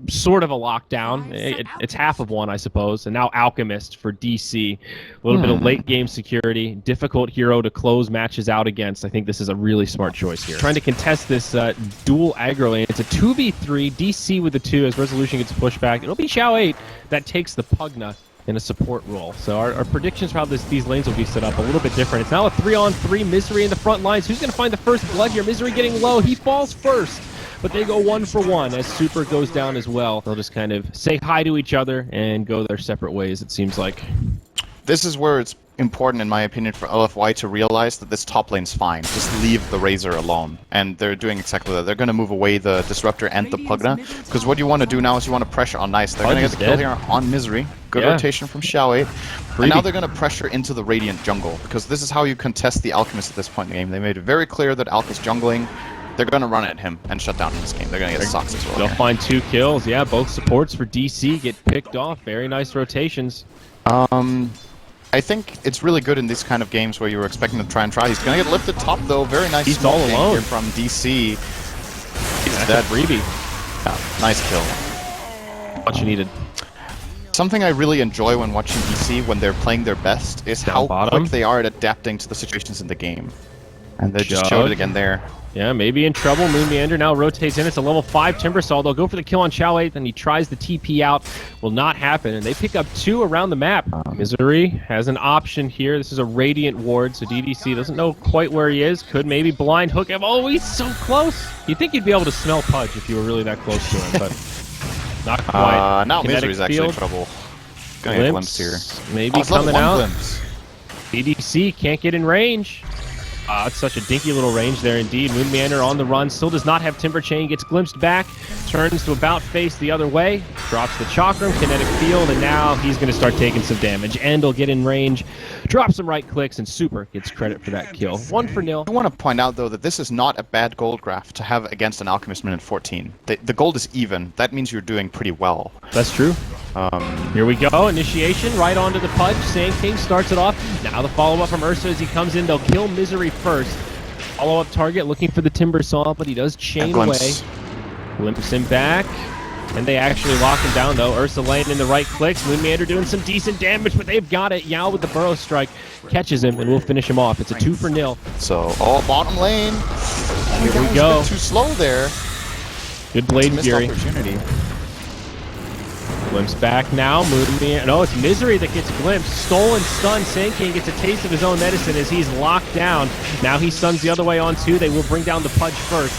sort of a lockdown. It's half of one, I suppose. And now Alchemist for DC. A little bit of late game security. Difficult hero to close matches out against. I think this is a really smart choice here. Trying to contest this dual aggro lane. It's a 2v3. DC with the 2 as Resolution gets pushed back. It'll be Xiao 8 that takes the Pugna in a support role. So our predictions for how these lanes will be set up a little bit different. It's now a 3-on-3. Misery in the front lines. Who's going to find the first blood here? Misery getting low. He falls first. But they go 1 for 1 as Super goes down as well. They'll just kind of say hi to each other and go their separate ways, it seems like. This is where it's important, in my opinion, for LFY to realize that this top lane's fine. Just leave the Razor alone. And they're doing exactly that. They're going to move away the Disruptor and the Pugna. Because what you want to do now is you want to pressure on Nice. They're going to get the kill here on Misery. Good rotation from Xiao 8. And now they're going to pressure into the Radiant jungle. Because this is how you contest the Alchemist at this point in the game. They made it very clear that Alch is jungling. They're going to run at him and shut down this game. They're going to get socks as well. They'll find 2 kills. Yeah, both supports for DC get picked off. Very nice rotations. I think it's really good in these kind of games where you were expecting to try. He's going to get lifted top, though. Very nice. He's all alone here from DC. He's dead. Freebie. Yeah, nice kill. What you needed. Something I really enjoy when watching DC when they're playing their best is how quick they are at adapting to the situations in the game. And they just showed it again there. Yeah, maybe in trouble. Moon Meander now rotates in. It's a level 5 Timbersaw. They'll go for the kill on Xiao 8, then he tries the TP out. Will not happen, and they pick up 2 around the map. Misery has an option here. This is a Radiant ward, so DDC doesn't know quite where he is. Could maybe blind hook him. Oh, he's so close. You'd think you'd be able to smell Pudge if you were really that close to him, but not quite. Now Misery's actually in trouble. Gonna get glimpsed here. Maybe coming out. DDC can't get in range. It's such a dinky little range there indeed. Moon Meander on the run, still does not have Timber Chain, gets glimpsed back, turns to about face the other way, drops the Chakram, Kinetic Field, and now he's going to start taking some damage. End will get in range, drops some right clicks, and Super gets credit for that kill. 1-0. I want to point out, though, that this is not a bad gold graph to have against an Alchemist minute 14. The gold is even. That means you're doing pretty well. That's true. Here we go, initiation right onto the Pudge. Sand King starts it off. Now the follow-up from Ursa as he comes in. They'll kill Misery first. Follow-up target looking for the Timbersaw, but he does chain away. Glimpse him back. And they actually lock him down, though. Ursa laying in the right clicks. Moon Meander doing some decent damage, but they've got it. Yao with the Burrow Strike catches him, and we'll finish him off. It's a 2-0. So, bottom lane. Here we go. A bit too slow there. Good blade fury. Opportunity. Glimpse back now. No, it's Misery that gets glimpsed. Stolen stun. Sand King gets a taste of his own medicine as he's locked down. Now he stuns the other way on 2. They will bring down the Pudge first.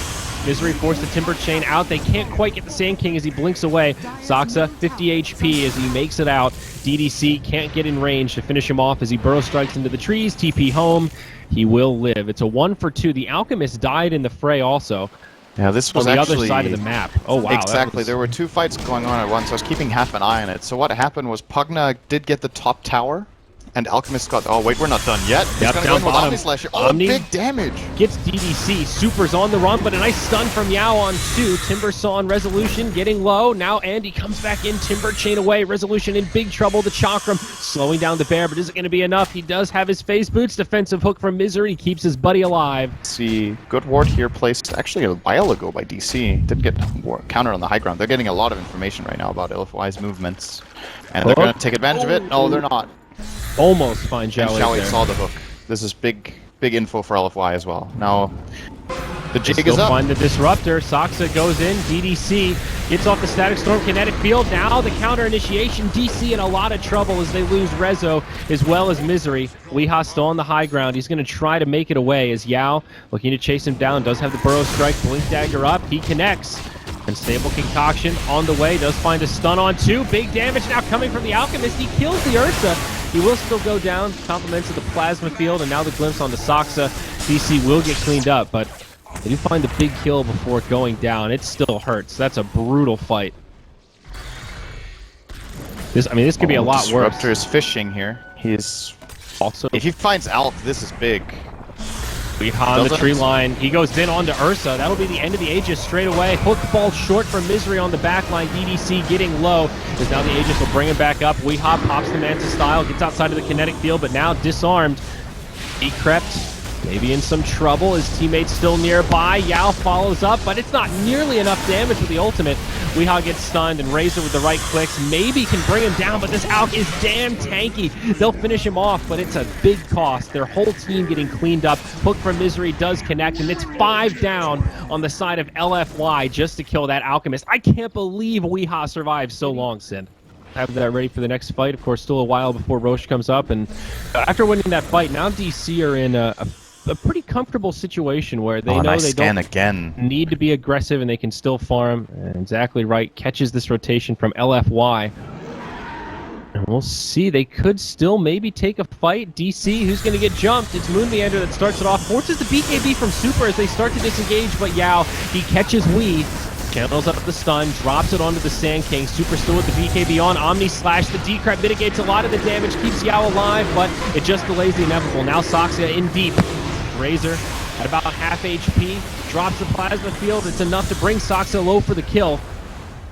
Misery forced the Timber Chain out. They can't quite get the Sand King as he blinks away. Saxa, 50 HP as he makes it out. DDC can't get in range to finish him off as he burrow strikes into the trees. TP home. He will live. It's a 1-for-2. The Alchemist died in the fray also. Yeah, this was on the actually other side of the map. Oh, wow. Exactly. There were 2 fights going on at once. I was keeping half an eye on it. So what happened was Pugna did get the top tower, and Alchemist got... Oh, wait, we're not done yet. Yep, He's going to go in with Omni Slasher. Oh, big damage. Gets DDC. Super's on the run, but a nice stun from Yao on 2. Timbersaw on Resolution getting low. Now Andy comes back in. Timber Chain away. Resolution in big trouble. The Chakram slowing down the bear, but is it going to be enough? He does have his face boots. Defensive hook from Misery. Keeps his buddy alive. See, good ward here placed actually a while ago by DC. Didn't get countered on the high ground. They're getting a lot of information right now about LFY's movements. And they're going to take advantage of it. No, they're not. Almost find Xiao 8 there. Saw the hook. This is big info for LFY as well. Now, the jig is up. Find the Disruptor. Saxa goes in. DDC gets off the Static Storm Kinetic Field. Now the counter initiation. DC in a lot of trouble as they lose Rezo as well as Misery. Weeha still on the high ground. He's going to try to make it away as Yao looking to chase him down. Does have the Burrow Strike. Blink Dagger up. He connects. Unstable Concoction on the way. Does find a stun on 2. Big damage now coming from the Alchemist. He kills the Ursa. He will still go down. Compliments of the Plasma Field, and now the glimpse on the Saxa. DC will get cleaned up, but they do find the big kill before going down. It still hurts. That's a brutal fight. This could be a lot worse. Disruptor is fishing here. He's also... If he finds Alch, this is big. Weeha on the tree line. He goes in onto Ursa. That'll be the end of the Aegis straight away. Hook falls short for Misery on the back line. DDC getting low, as now the Aegis will bring him back up. Weeha pops the Manta style, gets outside of the kinetic field, but now disarmed. He crept, maybe in some trouble. His teammate's still nearby. Yao follows up, but it's not nearly enough damage with the ultimate. Weehaw gets stunned, and Razor with the right clicks maybe can bring him down, but this Alk is damn tanky. They'll finish him off, but it's a big cost. Their whole team getting cleaned up. Hook from Misery does connect, and it's 5 down on the side of LFY just to kill that Alchemist. I can't believe Weehaw survived so long, Sid. Have that ready for the next fight. Of course, still a while before Roche comes up, and after winning that fight, now DC are in a pretty comfortable situation where they know they don't need to be aggressive and they can still farm. And exactly right, catches this rotation from LFY. And we'll see, they could still maybe take a fight. DC, who's going to get jumped? It's Moon Meander that starts it off, forces the BKB from Super as they start to disengage, but Yao, he catches Wee. Channels up the stun, drops it onto the Sand King. Super still with the BKB on. Omni Slash, the Decrep mitigates a lot of the damage, keeps Yao alive, but it just delays the inevitable. Now Soxia in deep. Razor at about half HP, drops the plasma field. It's enough to bring Soxia low for the kill.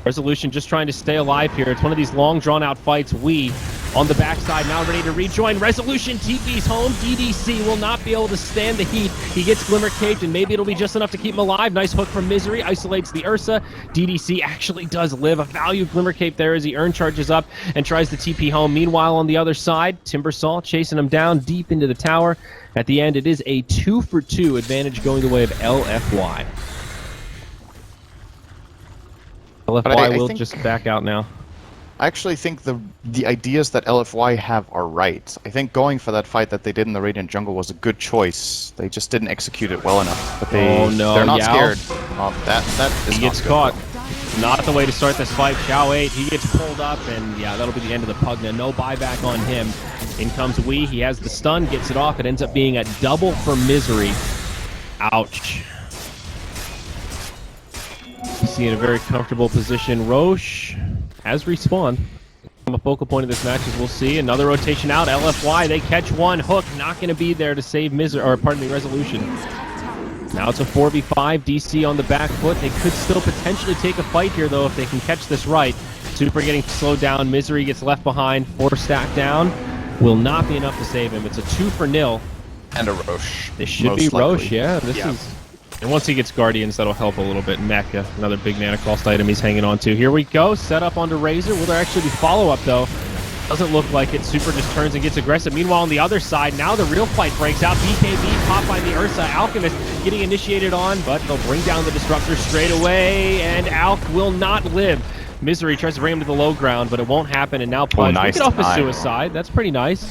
Resolution just trying to stay alive here. It's one of these long drawn-out fights. Wee on the backside, now ready to rejoin. Resolution TP's home. DDC will not be able to stand the heat. He gets Glimmer Caged, and maybe it'll be just enough to keep him alive. Nice hook from Misery, isolates the Ursa. DDC actually does live. A value Glimmer Cape there as he Urn charges up and tries to TP home. Meanwhile, on the other side, Timbersaw chasing him down deep into the tower. At the end, it is a 2-for-2 advantage going the way of LFY. LFY will just back out now. I actually think the ideas that LFY have are right. I think going for that fight that they did in the Radiant Jungle was a good choice. They just didn't execute it well enough. But they're not scared. Oh, that is he gets caught. Not the way to start this fight. Xiao 8, he gets pulled up, and yeah, that'll be the end of the Pugna. No buyback on him. In comes Wee. He has the stun, gets it off. It ends up being a double for Misery. Ouch. You see in a very comfortable position. Roche has respawned. A focal point of this match, as we'll see. Another rotation out. LFY, they catch one. Hook not going to be there to save Resolution. Now it's a 4v5. DC on the back foot. They could still potentially take a fight here, though, if they can catch this right. Super getting slowed down. Misery gets left behind. 4 stack down. Will not be enough to save him. It's a 2-for-0. And a Roche. This should be Roche, yeah. This is... And once he gets Guardians, that'll help a little bit. Mecha, another big mana cost item he's hanging on to. Here we go. Set up onto Razor. Will there actually be follow-up, though? Doesn't look like it. Super just turns and gets aggressive. Meanwhile, on the other side, now the real fight breaks out. BKB popped by the Ursa. Alchemist getting initiated on, but they'll bring down the Disruptor straight away, and Alk will not live. Misery tries to bring him to the low ground, but it won't happen, and now Pudge get off a suicide. That's pretty nice.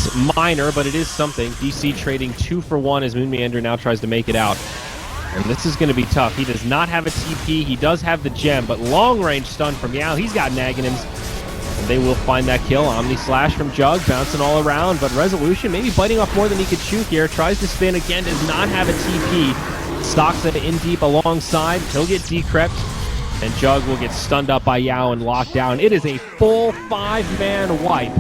It's minor, but it is something. DC trading 2-for-1 as Moon Meander now tries to make it out. And this is going to be tough. He does not have a TP. He does have the gem, but long-range stun from Yao. He's got Naganims. And they will find that kill. Omni Slash from Jug, bouncing all around, but Resolution maybe biting off more than he could chew here. Tries to spin again, does not have a TP. Stalks it in deep alongside. He'll get decrept. And Jug will get stunned up by Yao and locked down. It is a full 5-man wipe.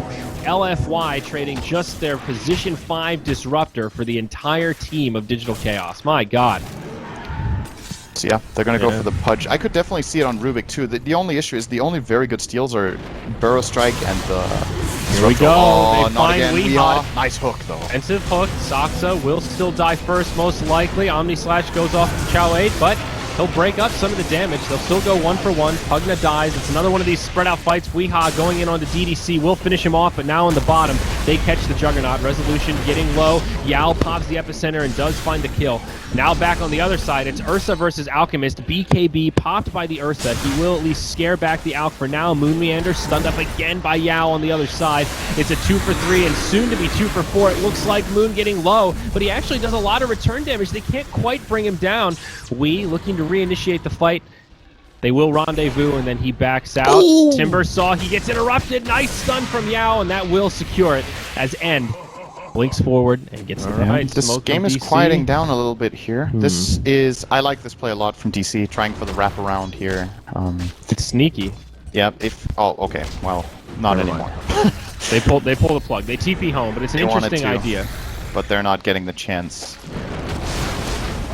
LFY trading just their position 5 disruptor for the entire team of Digital Chaos. My God. So yeah, they're going to go for the Pudge. I could definitely see it on Rubik too. The only issue is the only very good steals are Burrow Strike and the... Here we go. Oh, they not find again. Weehaw. Nice hook though. Offensive hook. Soxa will still die first, most likely. Omni Slash goes off Xiao 8, but he'll break up some of the damage. They'll still go 1-for-1. Pugna dies. It's another one of these spread out fights. Weehaw going in on the DDC will finish him off, but now on the bottom, they catch the Juggernaut. Resolution getting low. Yao pops the epicenter and does find the kill. Now back on the other side, it's Ursa versus Alchemist. BKB popped by the Ursa. He will at least scare back the Alch for now. Moon Meander stunned up again by Yao on the other side. It's a 2-for-3 and soon to be 2-for-4. It looks like Moon getting low, but he actually does a lot of return damage. They can't quite bring him down. Wee looking to reinitiate the fight. They will rendezvous, and then he backs out. Ooh. Timbersaw, he gets interrupted. Nice stun from Yao, and that will secure it as End blinks forward and gets the right. This game is quieting down a little bit here. This is... I like this play a lot from DC, trying for the wraparound here. It's sneaky. Yeah, if... Oh, okay. Well, not anymore. They pull the plug. They TP home, but it's an interesting idea. But they're not getting the chance.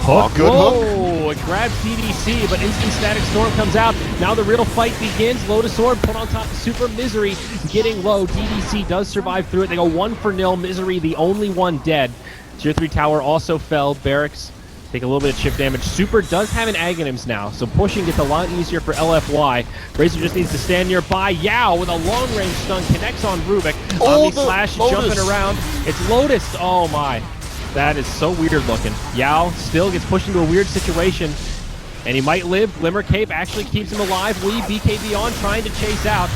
Hook. Oh, good hook. It grabs DDC, but instant static storm comes out. Now the real fight begins. Lotus Orb put on top of Super. Misery getting low. DDC does survive through it. They go 1-for-0. Misery, the only one dead. Tier 3 tower also fell. Barracks Take a little bit of chip damage. Super does have an Aghanims now, so pushing gets a lot easier for LFY. Razor just needs to stand nearby. Yao with a long-range stun connects on Rubik. Omni Slash jumping around. It's Lotus. Oh my. That is so weird looking. Yao still gets pushed into a weird situation, and he might live. Glimmer Cape actually keeps him alive. Lee, BKB on, trying to chase out.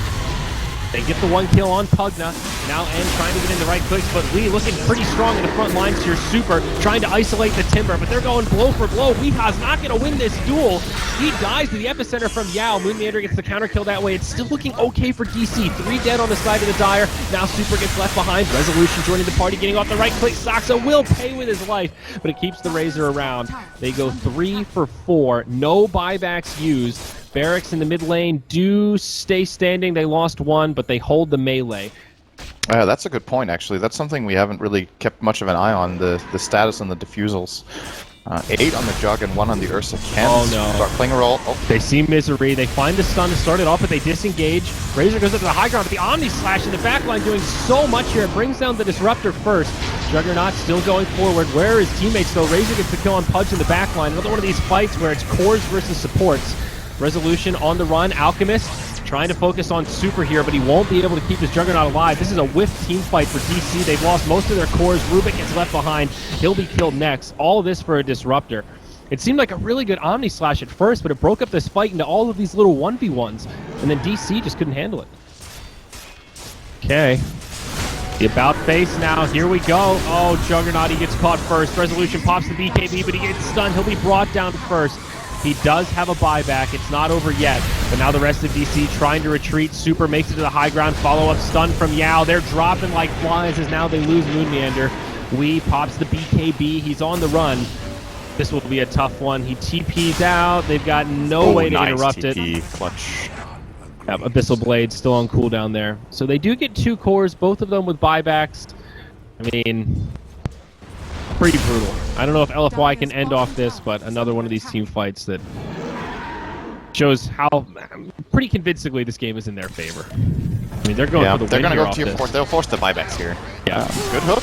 They get the 1 kill on Pugna. Now N trying to get in the right clicks, but Lee looking pretty strong in the front lines here. Super trying to isolate the Timber, but they're going blow for blow. Weeha's not going to win this duel. He dies to the epicenter from Yao. Moon Meander gets the counter kill that way. It's still looking okay for DC. 3 dead on the side of the Dire. Now Super gets left behind. Resolution joining the party, getting off the right click. Saxa will pay with his life, but it keeps the Razor around. They go 3 for 4. No buybacks used. Barracks in the mid lane do stay standing. They lost 1, but they hold the melee. That's a good point, actually. That's something we haven't really kept much of an eye on, the status on the diffusals. 8 on the Jug and 1 on the Ursa. Can start playing a role. Oh. They see Misery. They find the stun to start it off, but they disengage. Razor goes up to the high ground with the Omni Slash in the backline, doing so much here. It brings down the Disruptor first. Juggernaut still going forward. Where are his teammates, though? Razor gets the kill on Pudge in the backline. Another one of these fights where it's cores versus supports. Resolution on the run. Alchemist trying to focus on Super here, but he won't be able to keep his Juggernaut alive. This is a whiff team fight for DC. They've lost most of their cores. Rubik gets left behind. He'll be killed next. All of this for a Disruptor. It seemed like a really good Omni Slash at first, but it broke up this fight into all of these little 1v1s, and then DC just couldn't handle it. Okay. The about face now. Here we go. Oh, Juggernaut, he gets caught first. Resolution pops the BKB, but he gets stunned. He'll be brought down first. He does have a buyback. It's not over yet. But now the rest of DC trying to retreat. Super makes it to the high ground. Follow-up stun from Yao. They're dropping like flies as now they lose Moon Meander. Wee pops the BKB. He's on the run. This will be a tough one. He TP's out. They've got no way to interrupt TP. it. Clutch. Yep, Abyssal Blade still on cooldown there. So they do get 2 cores, both of them with buybacks. I mean, pretty brutal. I don't know if LFY can end off this, but another one of these team fights that shows how pretty convincingly this game is in their favor. I mean, they're going for the win. They're going to here go tier 4. They'll force the buybacks here. Yeah. Good hook.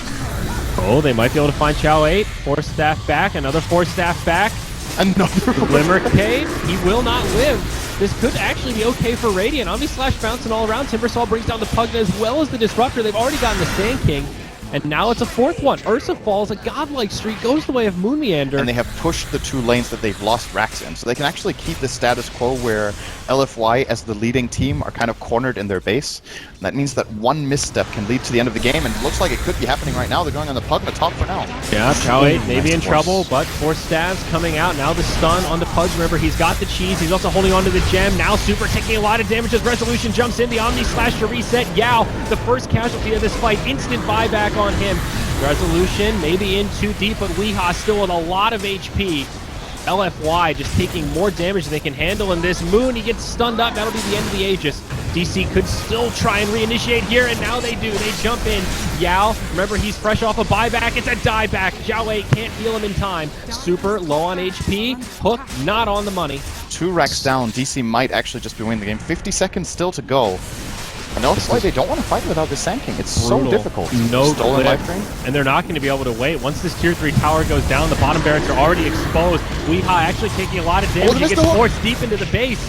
Oh, they might be able to find Chow 8. 4 staff back. Another 4 staff back. Another Glimmer Cave. He will not live. This could actually be okay for Radiant. Omni Slash bouncing all around. Timbersaw brings down the Pugna as well as the Disruptor. They've already gotten the Sand King. And now it's a 4th one. Ursa falls, a godlike streak goes the way of Moon Meander. And they have pushed the 2 lanes that they've lost racks in. So they can actually keep the status quo where LFY as the leading team are kind of cornered in their base. And that means that 1 misstep can lead to the end of the game. And it looks like it could be happening right now. They're going on the Pugna top for now. Yeah, Chow 8 maybe in trouble, but 4 stabs coming out. Now the stun on the Pudge. Remember, he's got the cheese. He's also holding on to the gem. Now Super taking a lot of damage as Resolution jumps in. The Omni Slash to reset. Yao, the first casualty of this fight. Instant buyback on him. Resolution maybe in too deep, but Weeha still with a lot of HP. LFY just taking more damage than they can handle in this. Moon, he gets stunned up. That'll be the end of the Aegis. DC could still try and reinitiate here, and now they do. They jump in. Yao, remember, he's fresh off a buyback. It's a dieback. Zhao Wei can't heal him in time. Super low on HP. Hook not on the money. 2 racks down. DC might actually just be winning the game. 50 seconds still to go. And LFY, they don't want to fight without the Sand King. It's brutal. So difficult. No stolen life drain. And they're not going to be able to wait. Once this tier 3 tower goes down, the bottom barracks are already exposed. Weeha actually taking a lot of damage. He gets forced deep into the base.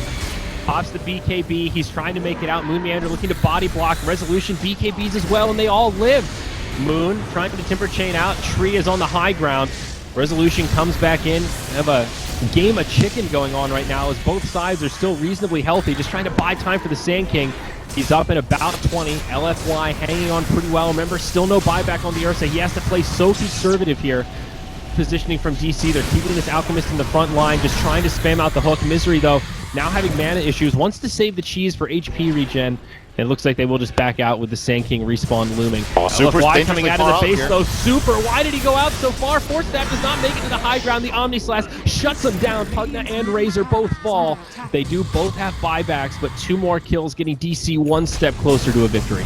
Pops the BKB. He's trying to make it out. Moon Meander looking to body block. Resolution BKBs as well, and they all live. Moon trying to Timber Chain out. Tree is on the high ground. Resolution comes back in. They have a game of chicken going on right now as both sides are still reasonably healthy, just trying to buy time for the Sand King. He's up in about 20. LFY hanging on pretty well. Remember, still no buyback on the Ursa. He has to play so conservative here. Positioning from DC. They're keeping this Alchemist in the front line, just trying to spam out the hook. Misery, though, now having mana issues, wants to save the cheese for HP regen. And it looks like they will just back out with the Sand King respawn looming. Oh, LFY coming out of the base, though. Super, why did he go out so far? 4 Staff does not make it to the high ground. The Omni Slash shuts him down. Pugna and Razor both fall. They do both have buybacks, but 2 more kills, getting DC 1 step closer to a victory.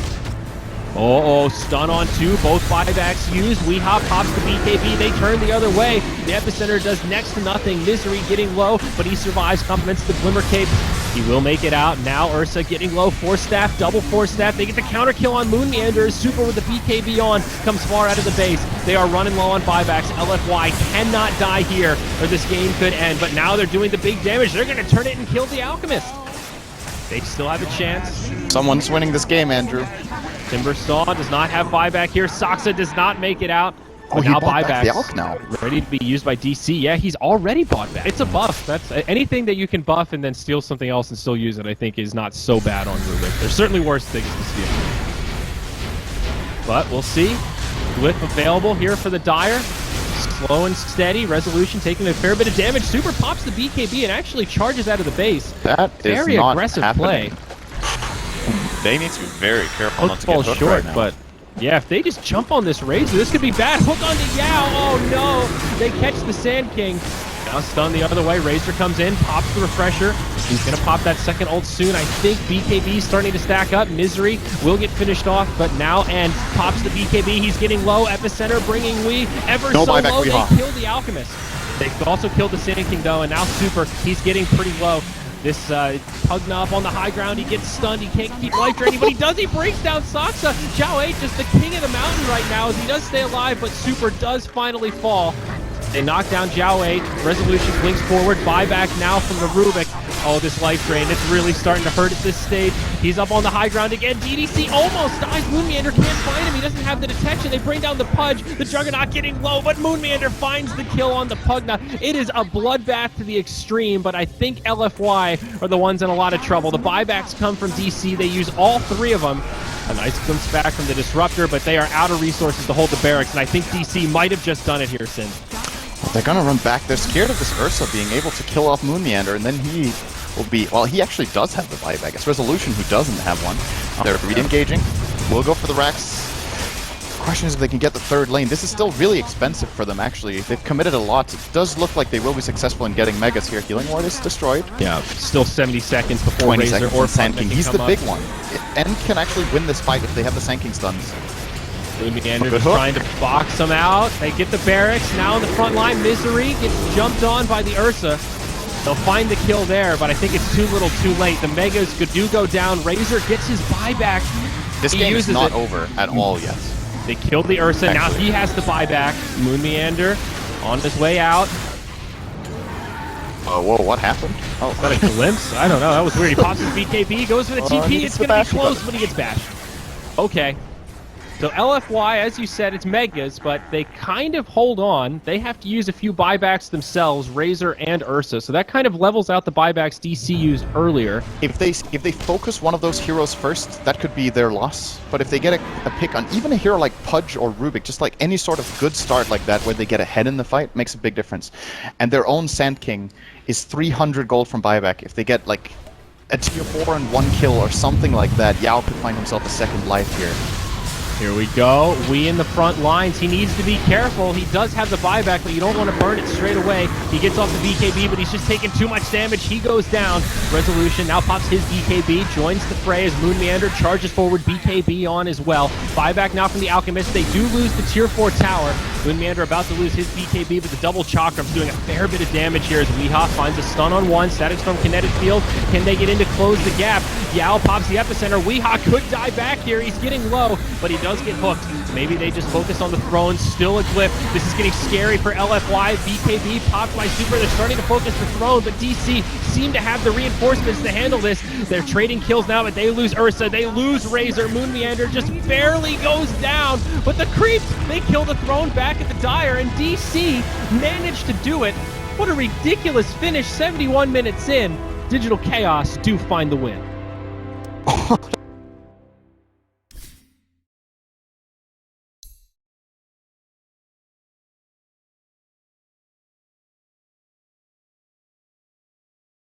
Oh, stun on 2, both buybacks used. Weeha pops the BKB, they turn the other way. The Epicenter does next to nothing. Misery getting low, but he survives, compliments the Glimmer Cape. He will make it out. Now Ursa getting low. Force staff, double force staff. They get the counter kill on Moon Meander. Super with the BKB on. Comes far out of the base. They are running low on buybacks. LFY cannot die here or this game could end. But now they're doing the big damage. They're going to turn it and kill the Alchemist. They still have a chance. Someone's winning this game, Andrew. Timbersaw does not have buyback here. Saksa does not make it out. Oh, he now bought back the buybacks Alch now. ready to be used by DC. Yeah, he's already bought back. It's a buff. That's anything that you can buff and then steal something else and still use it, I think is not so bad on Rubik. There's certainly worse things to steal. But we'll see. Glyph available here for the Dire. Slow and steady. Resolution taking a fair bit of damage. Super pops the BKB and actually charges out of the base. That is very not aggressive happening. play. They need to be very careful not Hook to get falls hooked short, right now. but yeah, if they just jump on this Razor, this could be bad. Hook onto Yao. Oh no! They catch the Sand King. Now stun the other way. Razor comes in, pops the refresher. He's gonna pop that second ult soon. I think BKB starting to stack up. Misery will get finished off, but now and pops the BKB. He's getting low. Epicenter bringing Wii ever No so buyback, low. Weehaw. They kill the Alchemist. They've also killed the Sand King though, and now Super. He's getting pretty low. This Pugna up on the high ground, he gets stunned, he can't keep life draining, but he does, he breaks down Saksa. Zhao 8 just the king of the mountain right now as he does stay alive, but Super does finally fall. They knock down Zhao 8, Resolution blinks forward, buyback now from the Rubik. Oh, this life drain, it's really starting to hurt at this stage. He's up on the high ground again, DDC almost dies, Moon Meander can't find him, he doesn't have the detection, they bring down the Pudge, the Juggernaut getting low, but Moon Meander finds the kill on the Pugna. It is a bloodbath to the extreme, but I think LFY are the ones in a lot of trouble. The buybacks come from DC, they use all three of them. A nice glimpse back from the Disruptor, but they are out of resources to hold the barracks, and I think DC might have just done it here, Sin. They're gonna run back. They're scared of this Ursa being able to kill off Moon Meander, and then he will be... Well, he actually does have the buyback. It's Resolution who doesn't have one. They're re-engaging. We'll go for the Rax. Question is if they can get the third lane. This is still really expensive for them, actually. They've committed a lot. It does look like they will be successful in getting Megas here. Healing Ward is destroyed. Yeah, still 70 seconds before 20 Razor seconds or and Sand Pugna King. can He's come the up. big one. And can actually win this fight if they have the Sand King stuns. Moon Meander Good just hook. trying to box them out. They get the barracks. Now in the front line, Misery gets jumped on by the Ursa. They'll find the kill there, but I think it's too little too late. The Megas do go down. Razor gets his buyback. This He game is uses not it. over at all yet. They killed the Ursa. Now Actually. he has the buyback. Moon Meander on his way out. Oh, whoa, what happened? Oh, Is that a glimpse? I don't know. That was weird. He pops his BKB, goes for the TP. he It's gets the going to be bash, close, but- but he gets bashed. Okay. So LFY, as you said, it's Megas, but they kind of hold on. They have to use a few buybacks themselves, Razor and Ursa. So that kind of levels out the buybacks DC used earlier. If they focus one of those heroes first, that could be their loss. But if they get a pick on even a hero like Pudge or Rubik, just like any sort of good start like that where they get ahead in the fight, makes a big difference. And their own Sand King is 300 gold from buyback. If they get like a tier 4 and 1 kill or something like that, Yao could find himself a second life here. Here we go. We in the front lines. He needs to be careful. He does have the buyback, but you don't want to burn it straight away. He gets off the BKB, but he's just taking too much damage. He goes down. Resolution now pops his BKB, joins the fray as Moon Meander charges forward, BKB on as well. Buyback now from the Alchemist. They do lose the tier 4 tower. Moon Meander about to lose his BKB, but the double Chakram's doing a fair bit of damage here as Weehaw finds a stun on one. Static Storm Kinetic Field. Can they get in to close the gap? Yao pops the epicenter. Weehaw could die back here. He's getting low, but he does get hooked. Maybe they just focus on the throne. Still a glyph. This is getting scary for LFY. BKB popped by Super. They're starting to focus the throne, but DC seem to have the reinforcements to handle this. They're trading kills now, but they lose Ursa. They lose Razor. Moon Meander just barely goes down, but the creeps, they kill the throne back at the Dire, and DC managed to do it. What a ridiculous finish. 71 minutes in. Digital Chaos do find the win.